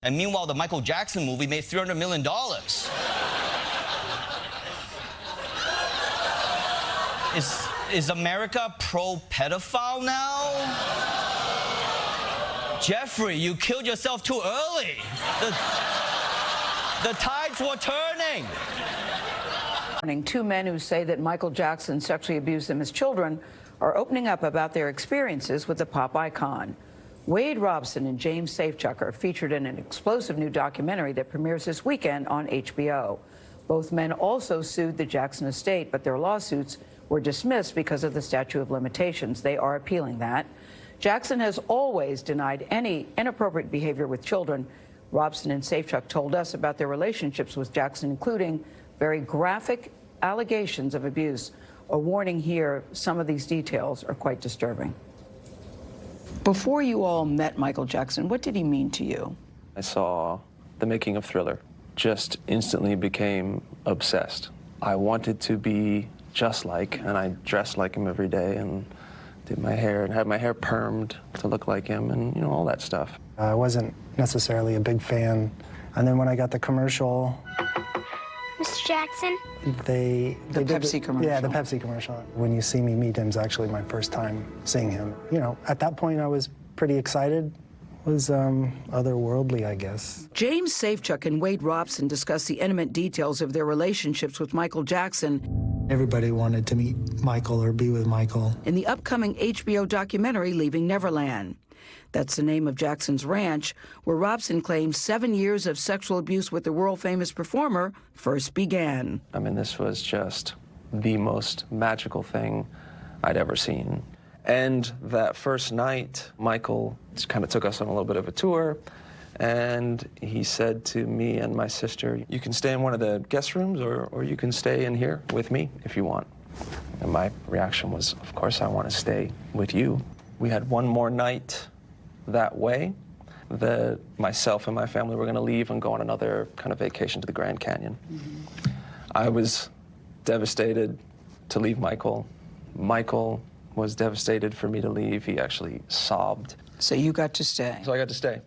And meanwhile, the Michael Jackson movie made $300 million. Is America pro-pedophile now? Jeffrey, you killed yourself too early. The tides were turning. Two men who say that Michael Jackson sexually abused them as children are opening up about their experiences with the pop icon. Wade Robson and James Safechuck are featured in an explosive new documentary that premieres this weekend on HBO. Both men also sued the Jackson estate, but their lawsuits were dismissed because of the statute of limitations. They are appealing that. Jackson has always denied any inappropriate behavior with children. Robson and Safechuck told us about their relationships with Jackson, including very graphic allegations of abuse. A warning here, some of these details are quite disturbing. Before you all met Michael Jackson, what did he mean to you? I saw the making of Thriller, just instantly became obsessed. I wanted to be just like, and I dressed like him every day and did my hair and had my hair permed to look like him and, you know, all that stuff. I wasn't necessarily a big fan. And then when I got the commercial, Mr. Jackson? The Pepsi commercial. Yeah, the Pepsi commercial. When You See Me Meet Him is actually my first time seeing him. You know, at that point I was pretty excited. It was otherworldly, I guess. James Safechuck and Wade Robson discuss the intimate details of their relationships with Michael Jackson. Everybody wanted to meet Michael or be with Michael. In the upcoming HBO documentary, Leaving Neverland. That's the name of Jackson's ranch, where Robson claims 7 years of sexual abuse with the world-famous performer first began. I mean, this was just the most magical thing I'd ever seen. And that first night, Michael kind of took us on a little bit of a tour, and he said to me and my sister, you can stay in one of the guest rooms, or you can stay in here with me if you want. And my reaction was, of course, I want to stay with you. We had one more night that way. Myself and my family were going to leave and go on another kind of vacation to the Grand Canyon. I was devastated to leave Michael. Michael was devastated for me to leave. He actually sobbed. So you got to stay. So I got to stay.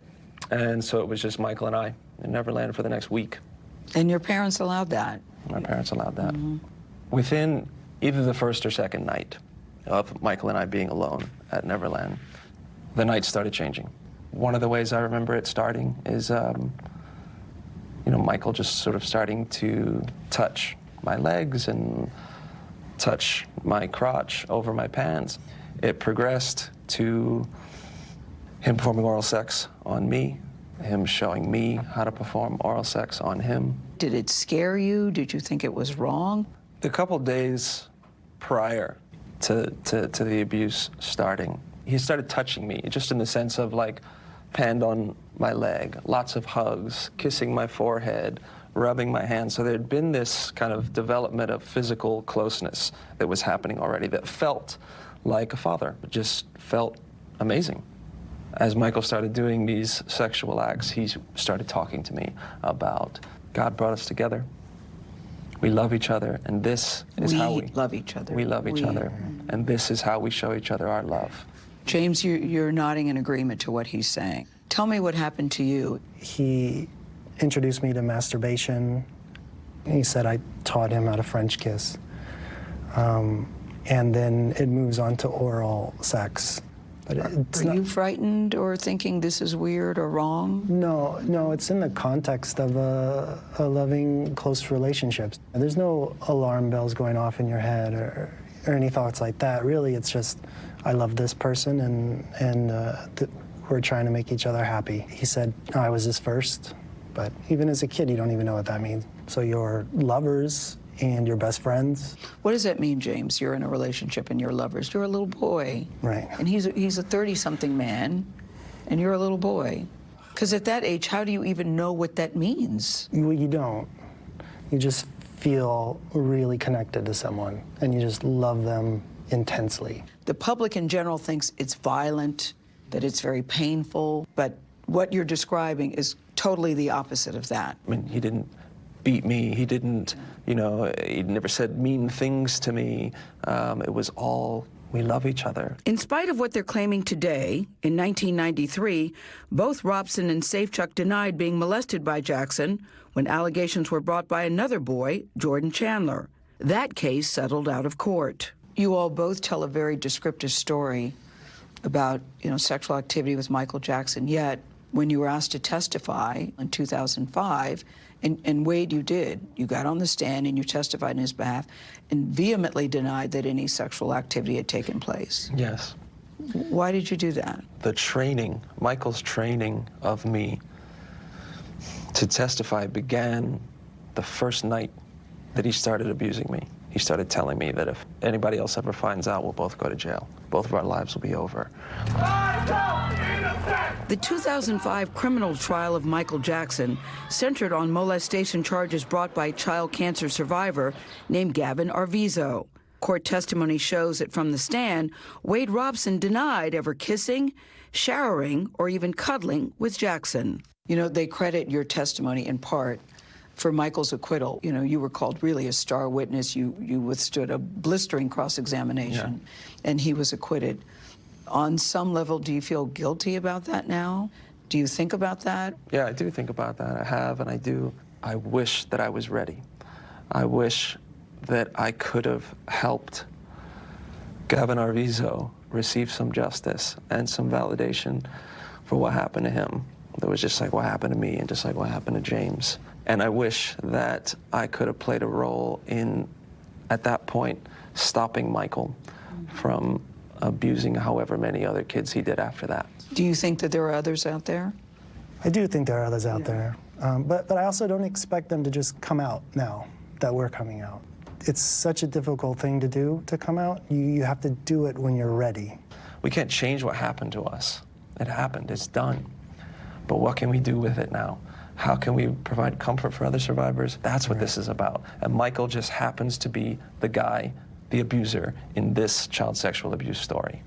And so it was just Michael and I in Neverland for the next week. And your parents allowed that? My parents allowed that. Within either the first or second night of Michael and I being alone at Neverland, the night started changing. One of the ways I remember it starting is, you know, Michael just sort of starting to touch my legs and touch my crotch over my pants. It progressed to him performing oral sex on me, him showing me how to perform oral sex on him. Did it scare you? Did you think it was wrong? The couple days prior to the abuse starting, he started touching me, just in the sense of like, hand on my leg, lots of hugs, kissing my forehead, rubbing my hands. So there'd been this kind of development of physical closeness that was happening already that felt like a father. It just felt amazing. As Michael started doing these sexual acts, he started talking to me about God brought us together. We love each other, and this is how we love each other. We love each other, and this is how we show each other our love. James, you're nodding in agreement to what he's saying. Tell me what happened to you. He introduced me to masturbation. He said I taught him how to French kiss. And then it moves on to oral sex. But Are you frightened or thinking this is weird or wrong? No, it's in the context of a loving, close relationship. There's no alarm bells going off in your head or any thoughts like that. Really, it's just, I love this person and we're trying to make each other happy. He said, I was his first, but even as a kid, you don't even know what that means. So you're lovers and you're best friends. What does that mean, James? You're in a relationship and you're lovers. You're a little boy. Right. And he's a 30-something man, and you're a little boy. Because at that age, how do you even know what that means? Well, you don't. You just feel really connected to someone, and you just love them intensely. The public in general thinks it's violent, that it's very painful, but what you're describing is totally the opposite of that. I mean, he didn't beat me. He didn't, you know, he never said mean things to me. It was all We love each other. In spite of what they're claiming today, in 1993, both Robson and Safechuck denied being molested by Jackson when allegations were brought by another boy, Jordan Chandler. That case settled out of court. You all both tell a very descriptive story about, sexual activity with Michael Jackson, yet when you were asked to testify in 2005, and Wade, you did. You got on the stand and you testified in his behalf and vehemently denied that any sexual activity had taken place. Yes. Why did you do that? The training, Michael's training of me to testify began the first night that he started abusing me. He started telling me that if anybody else ever finds out, we'll both go to jail. Both of our lives will be over. The 2005 criminal trial of Michael Jackson centered on molestation charges brought by a child cancer survivor named Gavin Arvizo. Court testimony shows that from the stand, Wade Robson denied ever kissing, showering, or even cuddling with Jackson. They credit your testimony in part for Michael's acquittal. You were called really a star witness. You withstood a blistering cross-examination, and he was acquitted. On some level, do you feel guilty about that now? Do you think about that? Yeah, I do think about that. I have, and I do. I wish that I was ready. I wish that I could have helped Gavin Arvizo receive some justice and some validation for what happened to him. That was just like what happened to me and just like what happened to James. And I wish that I could have played a role in, at that point, stopping Michael from abusing however many other kids he did after that. Do you think that there are others out there? I do think there are others out there. But I also don't expect them to just come out now that we're coming out. It's such a difficult thing to do, to come out. You have to do it when you're ready. We can't change what happened to us. It happened, it's done. But what can we do with it now? How can we provide comfort for other survivors? That's what this is about. And Michael just happens to be the guy, the abuser, in this child sexual abuse story.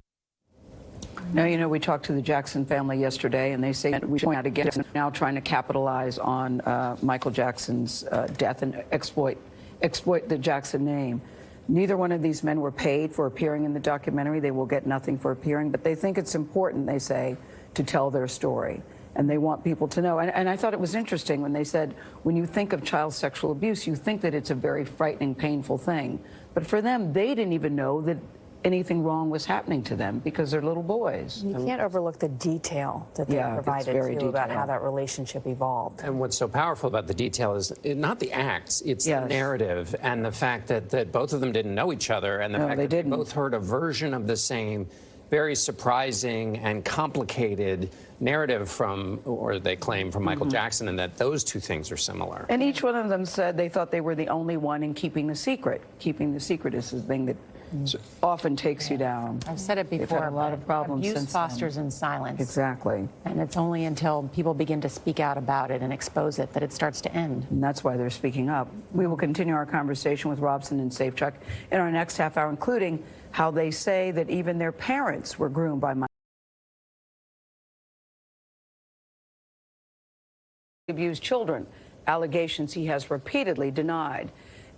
Now, we talked to the Jackson family yesterday, and they say that we point out again now trying to capitalize on Michael Jackson's death and exploit the Jackson name. Neither one of these men were paid for appearing in the documentary. They will get nothing for appearing, but they think it's important, they say, to tell their story. And they want people to know. And I thought it was interesting when they said, when you think of child sexual abuse, you think that it's a very frightening, painful thing. But for them, they didn't even know that anything wrong was happening to them because they're little boys. You can't overlook the detail that they provided too about how that relationship evolved. And what's so powerful about the detail is not the acts, it's the narrative and the fact that both of them didn't know each other and the fact that they both heard a version of the same very surprising and complicated narrative from, or they claim, from Michael Jackson, and that those two things are similar. And each one of them said they thought they were the only one in keeping the secret. Keeping the secret is the thing that often takes you down. I've said it before. They've had a lot of problems abuse since fosters in silence. Exactly. And it's only until people begin to speak out about it and expose it that it starts to end. And that's why they're speaking up. We will continue our conversation with Robson and Safechuck in our next half hour, including how they say that even their parents were groomed by abused children, allegations he has repeatedly denied.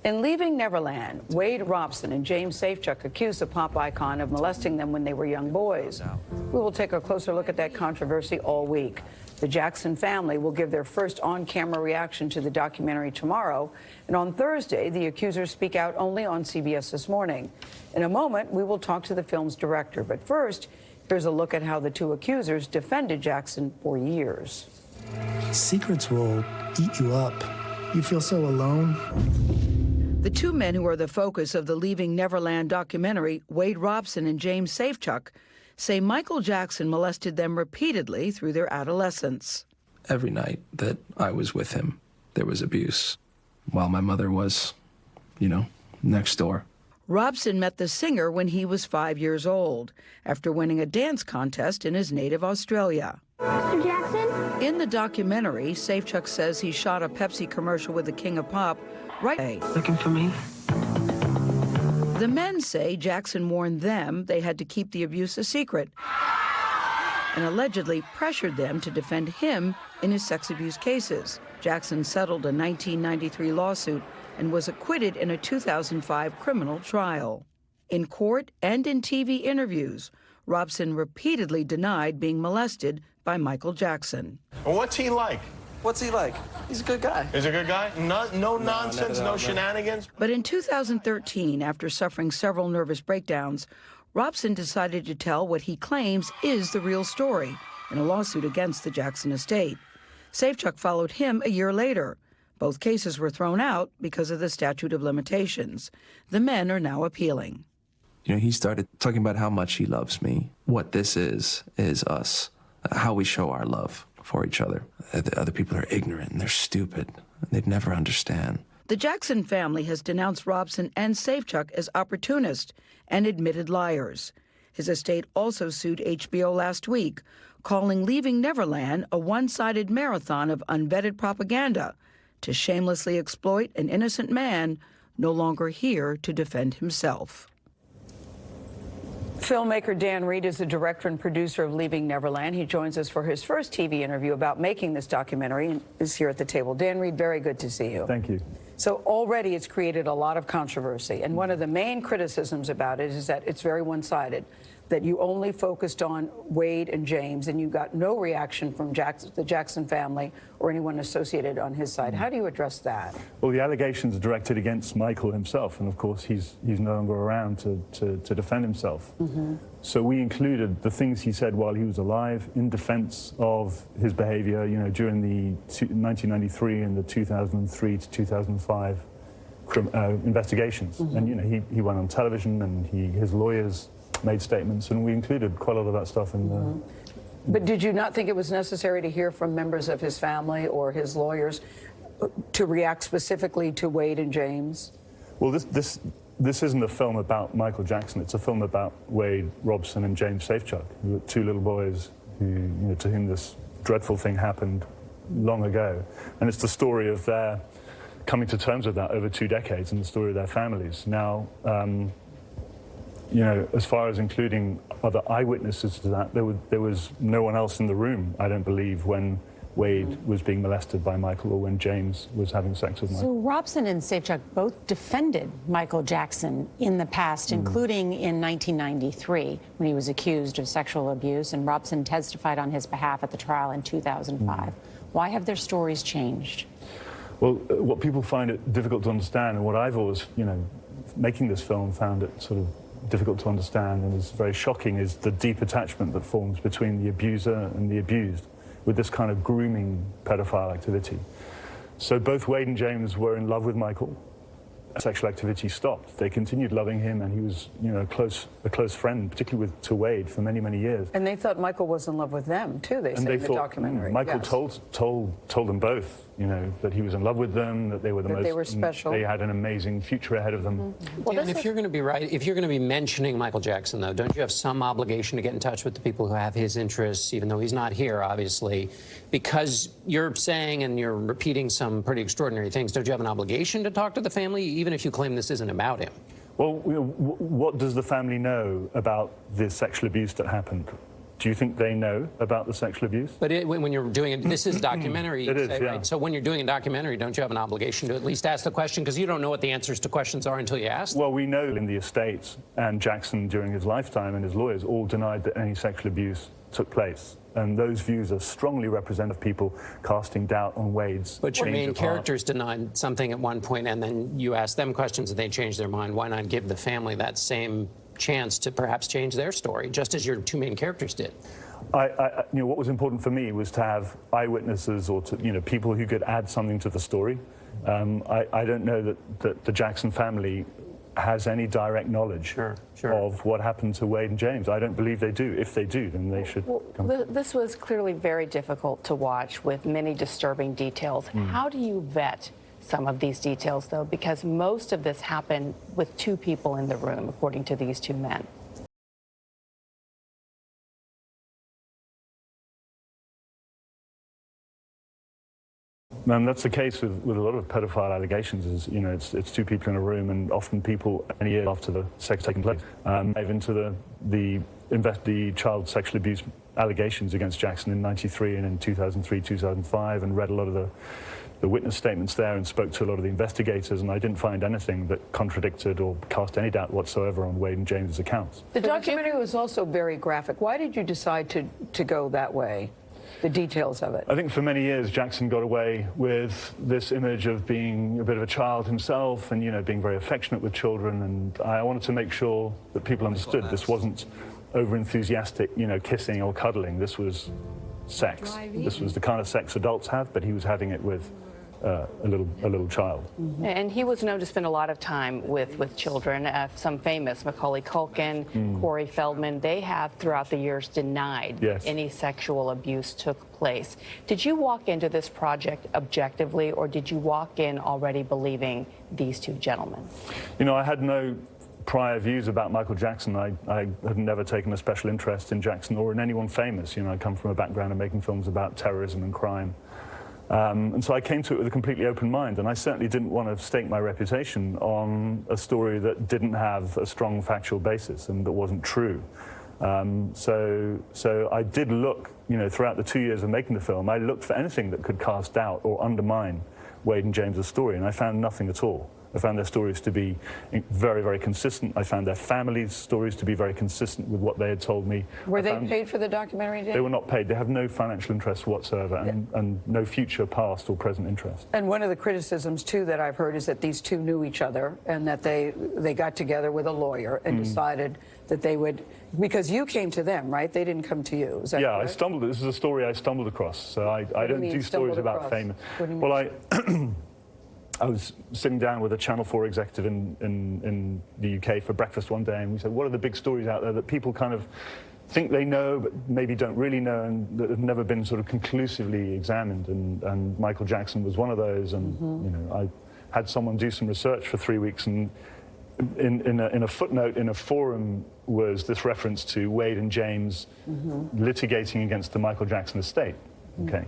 In Leaving Neverland, Wade Robson and James Safechuck accused the pop icon of molesting them when they were young boys. We will take a closer look at that controversy all week. The Jackson family will give their first on-camera reaction to the documentary tomorrow, and on Thursday, the accusers speak out only on CBS This Morning. In a moment, we will talk to the film's director, but first, here's a look at how the two accusers defended Jackson for years. Secrets will eat you up. You feel so alone. The two men who are the focus of the Leaving Neverland documentary, Wade Robson and James Safechuck, say Michael Jackson molested them repeatedly through their adolescence. Every night that I was with him, there was abuse, while my mother was, next door. Robson met the singer when he was 5 years old, after winning a dance contest in his native Australia. Mr. Jackson? In the documentary, Safechuck says he shot a Pepsi commercial with the King of Pop right away. Looking for me? The men say Jackson warned them they had to keep the abuse a secret and allegedly pressured them to defend him in his sex abuse cases. Jackson settled a 1993 lawsuit and was acquitted in a 2005 criminal trial. In court and in TV interviews, Robson repeatedly denied being molested by Michael Jackson. Well, what's he like? What's he like? He's a good guy. He's a good guy? No nonsense, no shenanigans? But in 2013, after suffering several nervous breakdowns, Robson decided to tell what he claims is the real story in a lawsuit against the Jackson estate. Safechuck followed him a year later. Both cases were thrown out because of the statute of limitations. The men are now appealing. You know, he started talking about how much he loves me. What this is us, how we show our love for each other. The other people are ignorant and they're stupid. They'd never understand. The Jackson family has denounced Robson and Safechuck as opportunists and admitted liars. His estate also sued HBO last week, calling Leaving Neverland a one-sided marathon of unvetted propaganda to shamelessly exploit an innocent man no longer here to defend himself. Filmmaker Dan Reed is the director and producer of Leaving Neverland. He joins us for his first TV interview about making this documentary and is here at the table. Dan Reed, very good to see you. Thank you. So already it's created a lot of controversy, and one of the main criticisms about it is that it's very one-sided, that you only focused on Wade and James, and you got no reaction from the Jackson family or anyone associated on his side. How do you address that? Well, the allegations are directed against Michael himself, and of course he's no longer around to defend himself. So we included the things he said while he was alive in defense of his behavior, you know, during the 1993 and the 2003 to 2005 investigations. And, you know, he went on television and his lawyers made statements, and we included quite a lot of that stuff in the... But did you not think it was necessary to hear from members of his family or his lawyers to react specifically to Wade and James? Well, this isn't a film about Michael Jackson. It's a film about Wade Robson and James Safechuck, who were two little boys who, you know, to whom this dreadful thing happened long ago. And it's the story of their coming to terms with that over 2 decades, and the story of their families. Now, you know, as far as including other eyewitnesses to that, there was no one else in the room, I don't believe, when Wade was being molested by Michael or when James was having sex with Michael. So Robson and Safechuck both defended Michael Jackson in the past, including in 1993 when he was accused of sexual abuse, and Robson testified on his behalf at the trial in 2005. Why have their stories changed? Well, what people find it difficult to understand, and what I've always, you know, making this film found it sort of difficult to understand and is very shocking, is the deep attachment that forms between the abuser and the abused with this kind of grooming pedophile activity. So both Wade and James were in love with Michael. Sexual activity stopped. They continued loving him, and he was, you know, a close friend, particularly to Wade, for many, many years. And they thought Michael was in love with them too. They say in the documentary. Michael told them both, you know, that he was in love with them, that they were they were special. They had an amazing future ahead of them. Well, Dan, if you're going to be if you're going to be mentioning Michael Jackson, though, don't you have some obligation to get in touch with the people who have his interests, even though he's not here, obviously, because you're saying and you're repeating some pretty extraordinary things? Don't you have an obligation to talk to the family, even if you claim this isn't about him? Well, you know, what does the family know about the sexual abuse that happened? Do you think they know about the sexual abuse? But when you're doing it, this is a documentary, it is, yeah. Right? So when you're doing a documentary, don't you have an obligation to at least ask the question? Because you don't know what the answers to questions are until you ask them. Well, we know in the estates, and Jackson during his lifetime and his lawyers all denied that any sexual abuse took place. And those views are strongly representative of people casting doubt on Wade's. But your main characters denied something at one point, and then you ask them questions and they change their mind. Why not give the family that same chance to perhaps change their story, just as your two main characters did? You know, what was important for me was to have eyewitnesses or to, you know, people who could add something to the story. I don't know that the Jackson family has any direct knowledge of what happened to Wade and James. I don't believe they do. If they do, then they should come. This was clearly very difficult to watch with many disturbing details. How do you vet some of these details, though? Because most of this happened with 2 people in the room, according to these 2 men. And that's the case with a lot of pedophile allegations. Is, you know, it's 2 people in a room, and often people a year after the sex taking place dive into the child sexual abuse allegations against Jackson in '93 and in 2003, 2005, and read a lot of the the witness statements there and spoke to a lot of the investigators, and I didn't find anything that contradicted or cast any doubt whatsoever on Wade and James's accounts. The documentary was also very graphic. Why did you decide to go that way? The details of it. I think for many years Jackson got away with this image of being a bit of a child himself and, you know, being very affectionate with children, and I wanted to make sure that people understood this wasn't over-enthusiastic, you know, kissing or cuddling. This was sex. This was the kind of sex adults have, but he was having it with a little child. Mm-hmm. And he was known to spend a lot of time with children. Some famous, Macaulay Culkin, Corey Feldman, they have throughout the years denied any sexual abuse took place. Did you walk into this project objectively, or did you walk in already believing these two gentlemen? You know, I had no prior views about Michael Jackson. I had never taken a special interest in Jackson or in anyone famous. You know, I come from a background of making films about terrorism and crime. And so I came to it with a completely open mind, and I certainly didn't want to stake my reputation on a story that didn't have a strong factual basis and that wasn't true. So I did look, you know, throughout the 2 years of making the film, I looked for anything that could cast doubt or undermine Wade and James's story, and I found nothing at all. I found their stories to be very, very consistent. I found their families' stories to be very consistent with what they had told me. Were they paid for the documentary, Dave? They were not paid. They have no financial interest whatsoever, and no future past or present interest. And one of the criticisms, too, that I've heard is that these two knew each other and that they got together with a lawyer and decided that they would, because you came to them, right? They didn't come to you. Is that correct? This is a story I stumbled across. So I don't do stories about fame. Well, I was sitting down with a Channel 4 executive in the UK for breakfast one day, and we said, what are the big stories out there that people kind of think they know but maybe don't really know, and that have never been sort of conclusively examined? And Michael Jackson was one of those, and you know, I had someone do some research for 3 weeks, and in a footnote in a forum was this reference to Wade and James litigating against the Michael Jackson estate. Okay.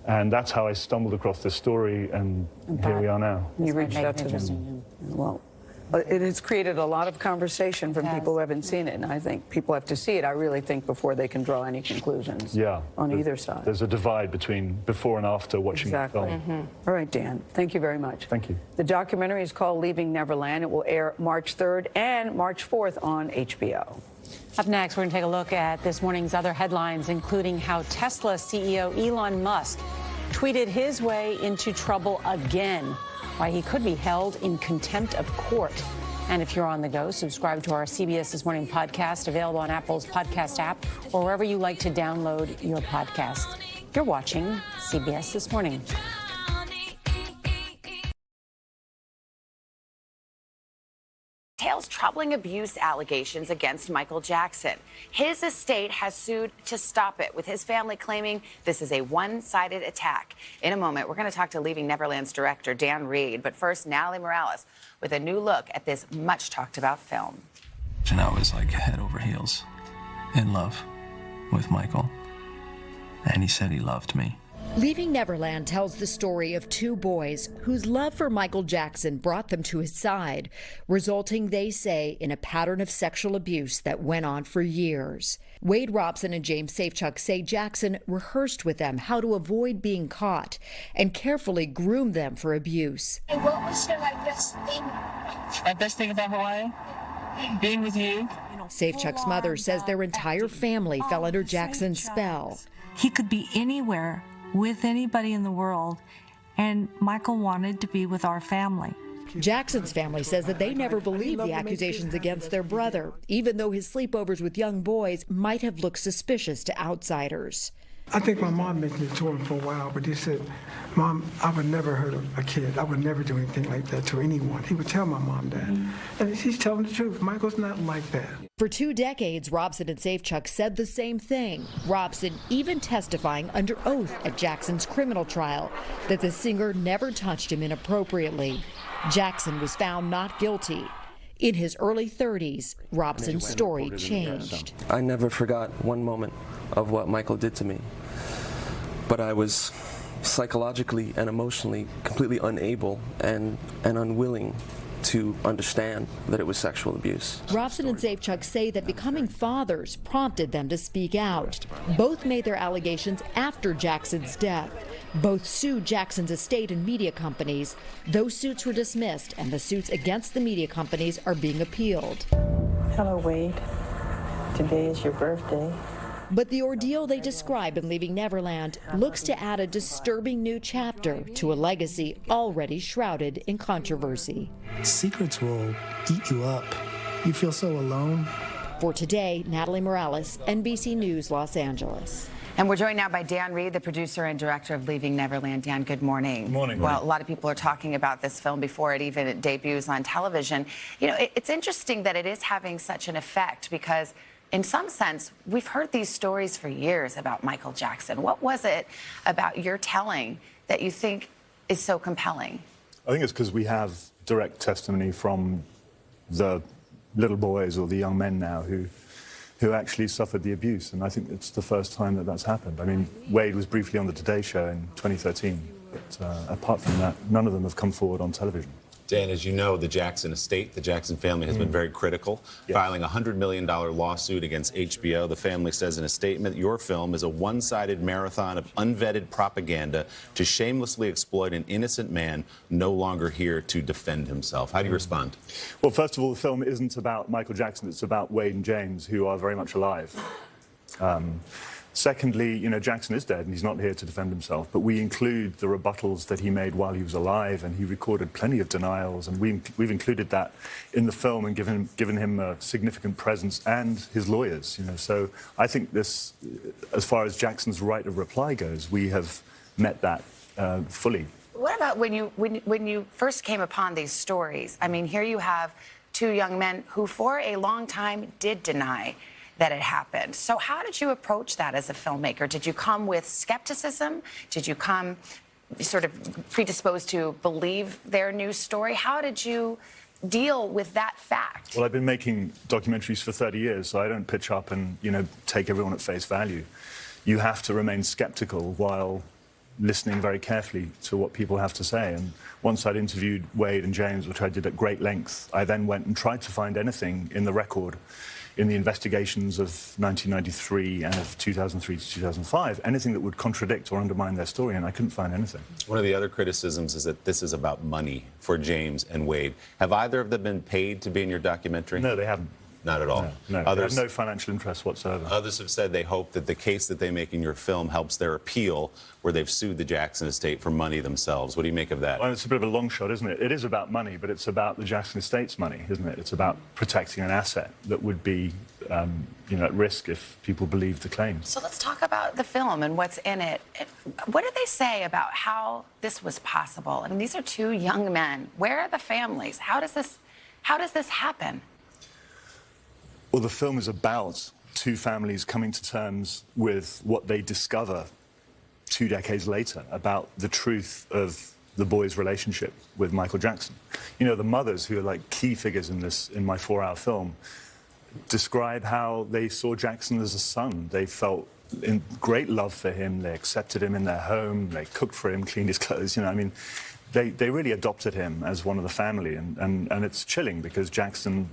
And that's how I stumbled across this story, and here we are now. You reached out to them. Well, it has created a lot of conversation from people who haven't seen it, and I think people have to see it, I really think, before they can draw any conclusions on either side. There's a divide between before and after watching the film. All right, Dan, thank you very much. Thank you. The documentary is called Leaving Neverland. It will air March 3rd and March 4th on HBO. Up next, we're going to take a look at this morning's other headlines, including how Tesla CEO Elon Musk tweeted his way into trouble again, why he could be held in contempt of court. And if you're on the go, subscribe to our CBS This Morning podcast, available on Apple's podcast app or wherever you like to download your podcasts. You're watching CBS This Morning. Troubling abuse allegations against Michael Jackson. His estate has sued to stop it, with his family claiming this is a one-sided attack. In a moment, we're going to talk to Leaving Neverland's director, Dan Reed. But first, Natalie Morales with a new look at this much-talked-about film. And I was like head over heels in love with Michael. And he said he loved me. Leaving Neverland tells the story of two boys whose love for Michael Jackson brought them to his side, resulting, they say, in a pattern of sexual abuse that went on for years. Wade Robson and James Safechuck say Jackson rehearsed with them how to avoid being caught and carefully groomed them for abuse. And what was your best thing? My best thing about Hawaii? Being with you. Safechuck's mother says their entire family fell under Jackson's spell. He could be anywhere with anybody in the world, and Michael wanted to be with our family. Jackson's family says that they never believed the accusations against their brother, even though his sleepovers with young boys might have looked suspicious to outsiders. I think my mom mentioned it to him for a while, but he said, Mom, I would never hurt a kid. I would never do anything like that to anyone. He would tell my mom that. And he's telling the truth. Michael's not like that. For 2 decades, Robson and Safechuck said the same thing. Robson even testifying under oath at Jackson's criminal trial that the singer never touched him inappropriately. Jackson was found not guilty. In his early 30s, Robson's story changed. I never forgot one moment of what Michael did to me, but I was psychologically and emotionally completely unable and unwilling to understand that it was sexual abuse. Robson and Safechuck say that becoming fathers prompted them to speak out. Both made their allegations after Jackson's death. Both sued Jackson's estate and media companies. Those suits were dismissed, and the suits against the media companies are being appealed. Hello, Wade. Today is your birthday. But the ordeal they describe in Leaving Neverland looks to add a disturbing new chapter to a legacy already shrouded in controversy. Secrets will eat you up. You feel so alone. For Today, Natalie Morales, NBC News, Los Angeles. And we're joined now by Dan Reed, the producer and director of Leaving Neverland. Dan, good morning. Good morning. Well, a lot of people are talking about this film before it even debuts on television. You know, it's interesting that it is having such an effect because in some sense, we've heard these stories for years about Michael Jackson. What was it about your telling that you think is so compelling? I think it's because we have direct testimony from the little boys or the young men now who actually suffered the abuse, and I think it's the first time that that's happened. I mean, Wade was briefly on the Today Show in 2013, but apart from that, none of them have come forward on television. Dan, as you know, the Jackson estate, the Jackson family has been very critical, filing a $100 million lawsuit against HBO. The family says in a statement, your film is a one-sided marathon of unvetted propaganda to shamelessly exploit an innocent man no longer here to defend himself. How do you respond? Well, first of all, the film isn't about Michael Jackson. It's about Wade and James, who are very much alive. Secondly, you know, Jackson is dead and he's not here to defend himself, but we include the rebuttals that he made while he was alive, and he recorded plenty of denials, and we've included that in the film and given him a significant presence and his lawyers, you know. So I think this, as far as Jackson's right of reply goes, we have met that fully. What about when you first came upon these stories? I mean, here you have two young men who for a long time did deny that it happened. So how did you approach that as a filmmaker? Did you come with skepticism? Did you come sort of predisposed to believe their news story? How did you deal with that fact? Well, I've been making documentaries for 30 years, so I don't pitch up and, you know, take everyone at face value. You have to remain skeptical while listening very carefully to what people have to say. And once I'd interviewed Wade and James, which I did at great length, I then went and tried to find anything in the record, in the investigations of 1993 and of 2003 to 2005, anything that would contradict or undermine their story, and I couldn't find anything. One of the other criticisms is that this is about money for James and Wade. Have either of them been paid to be in your documentary? No, they haven't. Not at all. No, others, they have no financial interest whatsoever. Others have said they hope that the case that they make in your film helps their appeal, where they've sued the Jackson estate for money themselves. What do you make of that? Well, it's a bit of a long shot, isn't it? It is about money, but it's about the Jackson estate's money, isn't it? It's about protecting an asset that would be, you know, at risk if people believe the claims. So let's talk about the film and what's in it. What do they say about how this was possible? I mean, these are two young men. Where are the families? How does this happen? Well, the film is about two families coming to terms with what they discover 2 decades later about the truth of the boys' relationship with Michael Jackson. You know, the mothers, who are like key figures in my 4-hour film, describe how they saw Jackson as a son. They felt in great love for him. They accepted him in their home. They cooked for him, cleaned his clothes. You know, I mean, they really adopted him as one of the family. And it's chilling because Jackson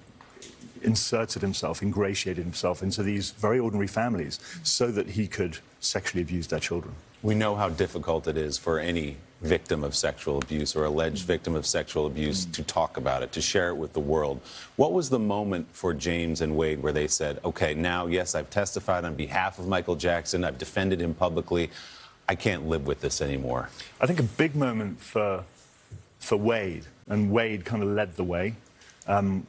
inserted himself, ingratiated himself into these very ordinary families so that he could sexually abuse their children. We know how difficult it is for any victim of sexual abuse or alleged victim of sexual abuse to talk about it, to share it with the world. What was the moment for James and Wade where they said, okay, now, yes, I've testified on behalf of Michael Jackson, I've defended him publicly, I can't live with this anymore? I think a big moment for Wade, and Wade kind of led the way,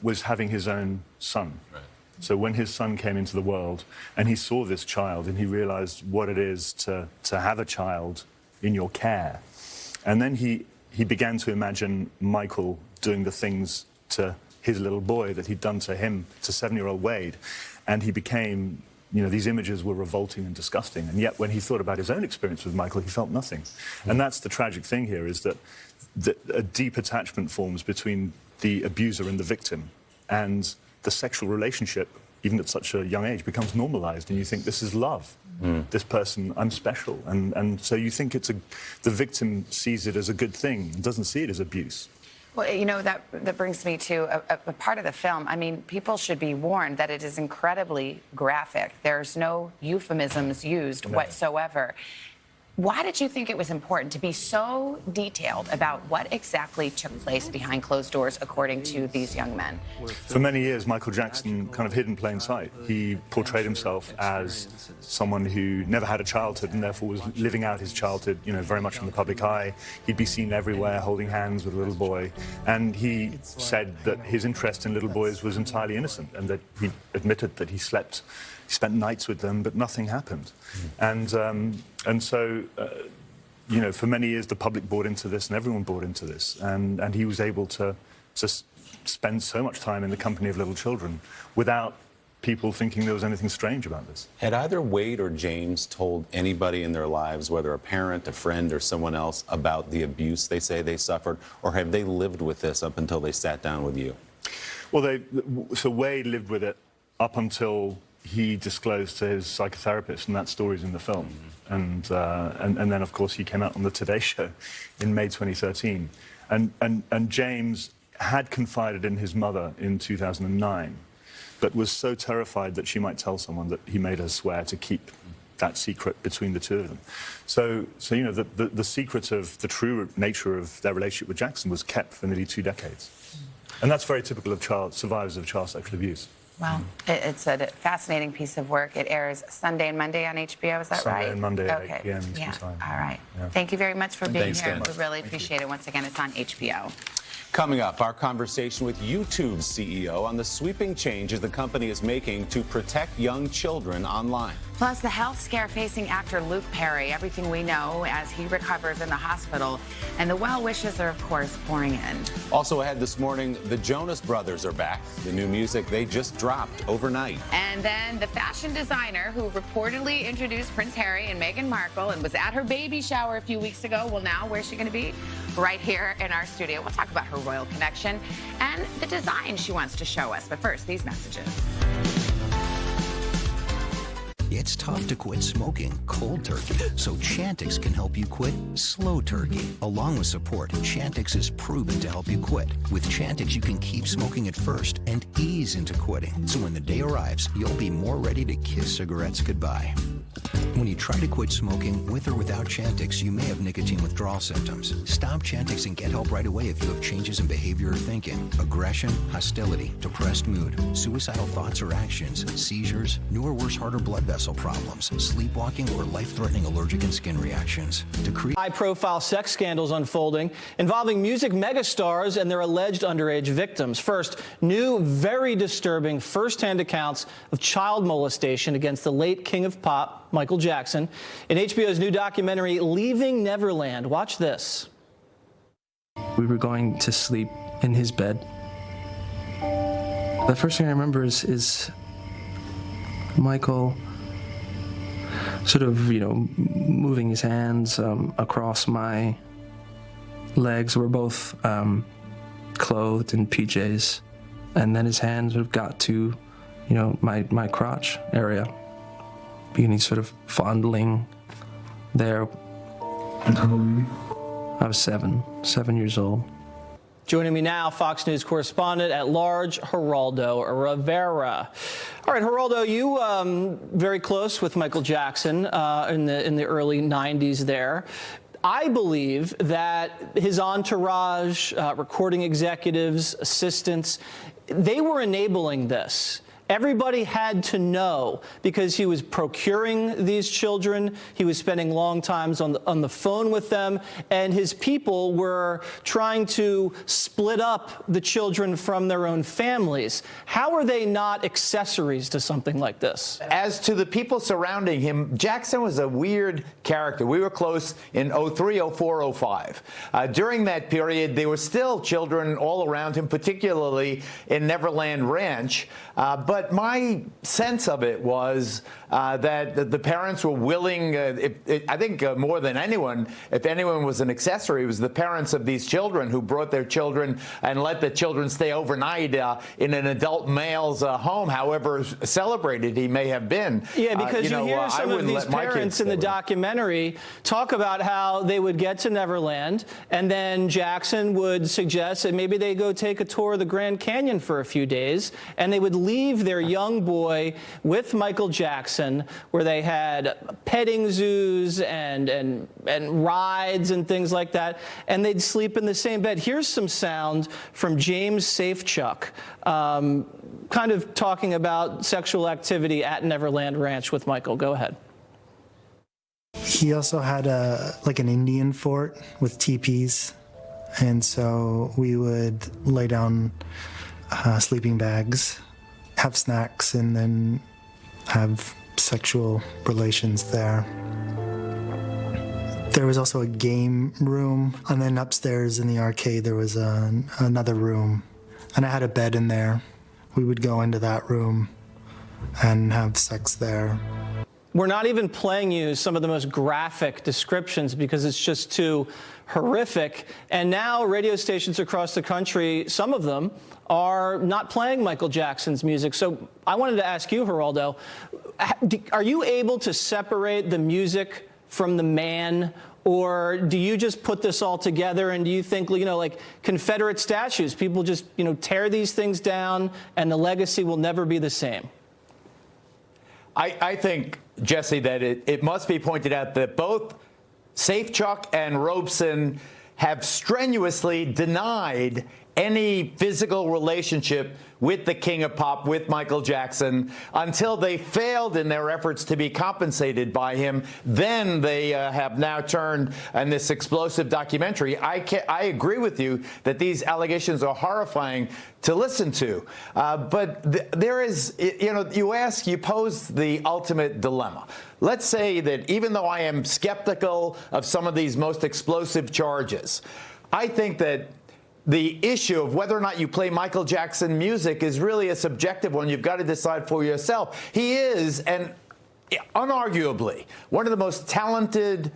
was having his own son. Right. So when his son came into the world and he saw this child and he realized what it is to have a child in your care, and then he began to imagine Michael doing the things to his little boy that he'd done to him, to 7-year-old Wade, and he became, you know, these images were revolting and disgusting, and yet when he thought about his own experience with Michael, he felt nothing. And that's the tragic thing here, is that a deep attachment forms between the abuser and the victim, and the sexual relationship, even at such a young age, becomes normalized, and you think, this is love. This person, I'm special. And so you think the victim sees it as a good thing, and doesn't see it as abuse. Well, you know, that brings me to a part of the film. I mean, people should be warned that it is incredibly graphic. There's no euphemisms used whatsoever. Why did you think it was important to be so detailed about what exactly took place behind closed doors, according to these young men? For many years, Michael Jackson kind of hid in plain sight. He portrayed himself as someone who never had a childhood and therefore was living out his childhood, you know, very much in the public eye. He'd be seen everywhere holding hands with a little boy. And he said that his interest in little boys was entirely innocent and that he admitted that he spent nights with them, but nothing happened. And so, you know, for many years the public bought into this and everyone bought into this. And he was able to spend so much time in the company of little children without people thinking there was anything strange about this. Had either Wade or James told anybody in their lives, whether a parent, a friend, or someone else, about the abuse they say they suffered, or have they lived with this up until they sat down with you? Well, so Wade lived with it up until he disclosed to his psychotherapist, and that story's in the film. And then, of course, he came out on the Today Show in May 2013. And James had confided in his mother in 2009, but was so terrified that she might tell someone that he made her swear to keep that secret between the two of them. So you know, the secret of the true nature of their relationship with Jackson was kept for nearly 2 decades. And that's very typical of survivors of child sexual abuse. Wow. It's a fascinating piece of work. It airs Sunday and Monday on HBO, is that right? Sunday and Monday at 8 p.m. Yeah. Sometime. All right. Yeah. Thank you very much for being Thanks, here. Dan. We really appreciate it. Once again, it's on HBO. Coming up, our conversation with YouTube's CEO on the sweeping changes the company is making to protect young children online. Plus, the health scare facing actor Luke Perry, everything we know as he recovers in the hospital. And the well wishes are, of course, pouring in. Also ahead this morning, the Jonas Brothers are back. The new music they just dropped overnight. And then the fashion designer who reportedly introduced Prince Harry and Meghan Markle and was at her baby shower a few weeks ago. Well, now, where's she going to be? Right here in our studio. We'll talk about her royal connection and the design she wants to show us. But first, these messages. It's tough to quit smoking cold turkey, so Chantix can help you quit slow turkey. Along with support, Chantix is proven to help you quit. With Chantix, you can keep smoking at first and ease into quitting. So when the day arrives, you'll be more ready to kiss cigarettes goodbye. When you try to quit smoking with or without Chantix, you may have nicotine withdrawal symptoms. Stop Chantix and get help right away if you have changes in behavior or thinking, aggression, hostility, depressed mood, suicidal thoughts or actions, seizures, new or worse heart or blood vessel problems, sleepwalking, or life-threatening allergic and skin reactions. High-profile sex scandals unfolding involving music megastars and their alleged underage victims. First, new, very disturbing first-hand accounts of child molestation against the late king of pop, Michael Jackson, in HBO's new documentary, Leaving Neverland. Watch this. We were going to sleep in his bed. The first thing I remember is Michael sort of, you know, moving his hands across my legs. We're both clothed in PJs. And then his hand sort of got to, you know, my crotch area. Beginning sort of fondling there. I was 7 years old. Joining me now, Fox News correspondent at large, Geraldo Rivera. All right, Geraldo, you very close with Michael Jackson in the early 90s there. I believe that his entourage, recording executives, assistants, they were enabling this. Everybody had to know because he was procuring these children. He was spending long times on the phone with them, and his people were trying to split up the children from their own families. How are they not accessories to something like this? As to the people surrounding him, Jackson was a weird character. We were close in 03, 04, 05. During that period, there were still children all around him, particularly in Neverland Ranch. But But my sense of it was that the parents were willing, I think more than anyone, if anyone was an accessory, it was the parents of these children who brought their children and let the children stay overnight in an adult male's home, however celebrated he may have been. Yeah, because you hear some of these parents in the documentary talk about how they would get to Neverland, and then Jackson would suggest that maybe they go take a tour of the Grand Canyon for a few days, and they would leave their young boy with Michael Jackson, where they had petting zoos and rides and things like that, and they'd sleep in the same bed. Here's some sound from James Safechuck, kind of talking about sexual activity at Neverland Ranch with Michael. Go ahead. He also had an Indian fort with teepees, and so we would lay down sleeping bags, have snacks, and then have sexual relations there. There was also a game room, and then upstairs in the arcade there was another room, and I had a bed in there. We would go into that room and have sex there. We're not even playing you some of the most graphic descriptions because it's just too horrific. And now radio stations across the country, some of them, are not playing Michael Jackson's music. So I wanted to ask you, Geraldo, are you able to separate the music from the man? Or do you just put this all together, and do you think, like Confederate statues, people just, tear these things down and the legacy will never be the same? I think, Jesse, that it must be pointed out that both Safechuck and Robeson have strenuously denied any physical relationship with the King of Pop, with Michael Jackson, until they failed in their efforts to be compensated by him. Then they have now turned in this explosive documentary. I agree with you that these allegations are horrifying to listen to. But there is, you pose the ultimate dilemma. Let's say that even though I am skeptical of some of these most explosive charges, I think that the issue of whether or not you play Michael Jackson music is really a subjective one. You've got to decide for yourself. He is, and unarguably, one of the most talented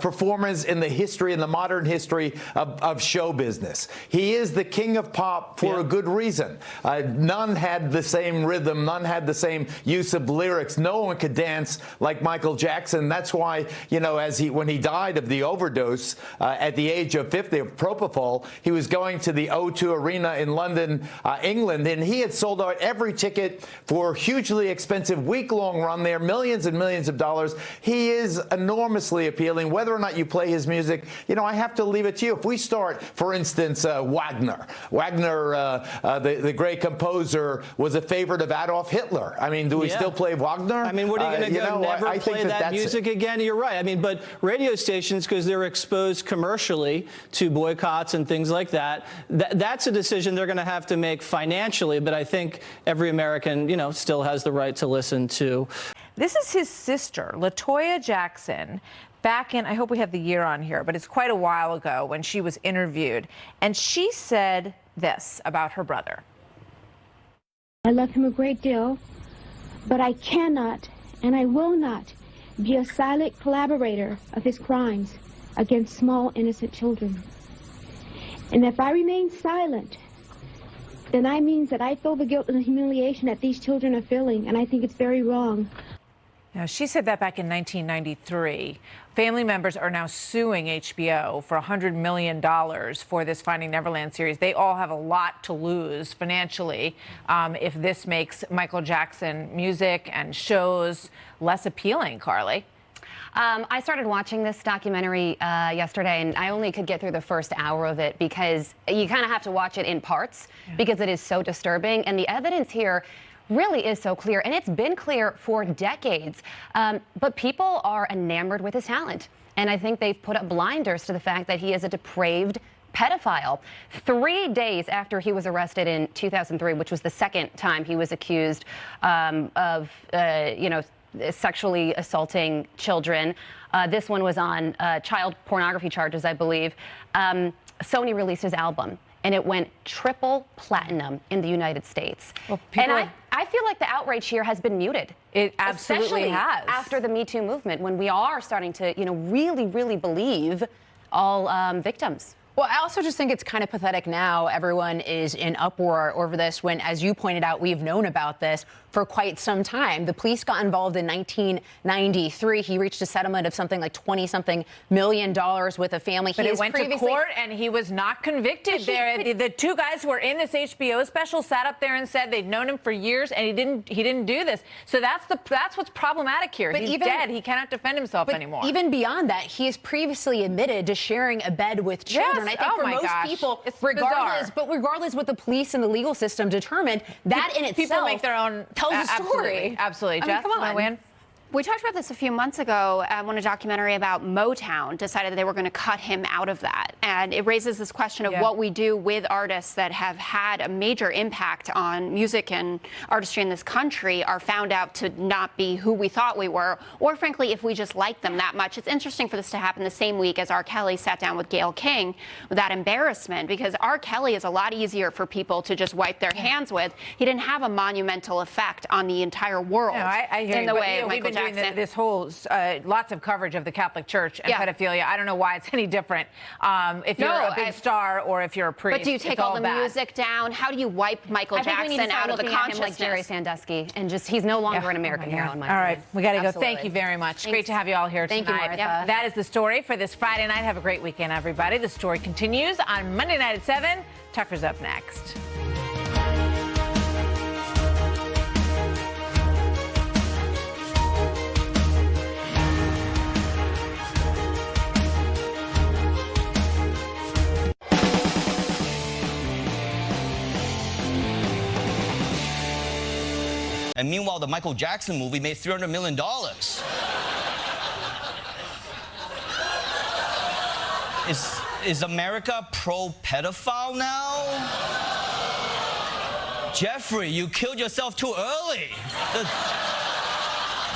performers in the modern history of show business. He is the king of pop for a good reason. None had the same rhythm. None had the same use of lyrics. No one could dance like Michael Jackson. That's why, when he died of the overdose at the age of 50 of propofol, he was going to the O2 Arena in London, England, and he had sold out every ticket for a hugely expensive week-long run there, millions and millions of dollars. He is enormously appealing. Whether or not you play his music, I have to leave it to you. If we start, for instance, Wagner, the great composer, was a favorite of Adolf Hitler. I mean, do we still play Wagner? I mean, what are you going to go never play that music again? You're right. I mean, but radio stations, because they're exposed commercially to boycotts and things like that, that's a decision they're going to have to make financially. But I think every American, still has the right to listen to. This is his sister, LaToya Jackson, back in, I hope we have the year on here, but it's quite a while ago when she was interviewed. And she said this about her brother. I love him a great deal, but I cannot and I will not be a silent collaborator of his crimes against small, innocent children. And if I remain silent, then that means that I feel the guilt and the humiliation that these children are feeling, and I think it's very wrong. Now, she said that back in 1993. Family members are now suing HBO for $100 million for this Finding Neverland series. They all have a lot to lose financially if this makes Michael Jackson music and shows less appealing, Carly. I started watching this documentary yesterday, and I only could get through the first hour of it because you kind of have to watch it in parts because it is so disturbing. And the evidence here really is so clear, and it's been clear for decades. But people are enamored with his talent, and I think they've put up blinders to the fact that he is a depraved pedophile. 3 days after he was arrested in 2003, which was the second time he was accused of, sexually assaulting children. This one was on child pornography charges, I believe. Sony released his album, and it went triple platinum in the United States. Well, people I feel like the outrage here has been muted. It absolutely Especially has. after the Me Too movement, when we are starting to, really, really believe all victims. Well, I also just think it's kind of pathetic now. Everyone is in uproar over this when, as you pointed out, we've known about this for quite some time. The police got involved in 1993. He reached a settlement of something like $20-something million with a family. But it went to court and he was not convicted. The two guys who were in this HBO special sat up there and said they'd known him for years and he didn't do this. So that's what's problematic here. He's dead. He cannot defend himself anymore. Even beyond that, he has previously admitted to sharing a bed with children. Yes. I think for most people, regardless what the police and the legal system determined, that in itself people make their own tells a story. Absolutely. I mean, Jess, come on. We talked about this a few months ago when a documentary about Motown decided that they were going to cut him out of that. And it raises this question of what we do with artists that have had a major impact on music and artistry in this country are found out to not be who we thought we were, or frankly, if we just like them that much. It's interesting for this to happen the same week as R. Kelly sat down with Gayle King with that embarrassment, because R. Kelly is a lot easier for people to just wipe their hands with. He didn't have a monumental effect on the entire world I hear in the way Michael Jackson. This whole lots of coverage of the Catholic Church and pedophilia. I don't know why it's any different if you're a big star or if you're a priest. But do you take all the music down? How do you wipe Michael Jackson out of the consciousness? Like Jerry Sandusky, and just he's no longer an American hero in my opinion. All right, we got to go. Absolutely. Thank you very much. Thanks. Great to have you all here tonight. Thank you, Martha. That is the story for this Friday night. Have a great weekend, everybody. The story continues on Monday night at 7. Tucker's up next. And meanwhile, the Michael Jackson movie made $300 million. Is America pro-pedophile now? Jeffrey, you killed yourself too early.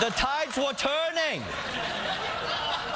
The tides were turning.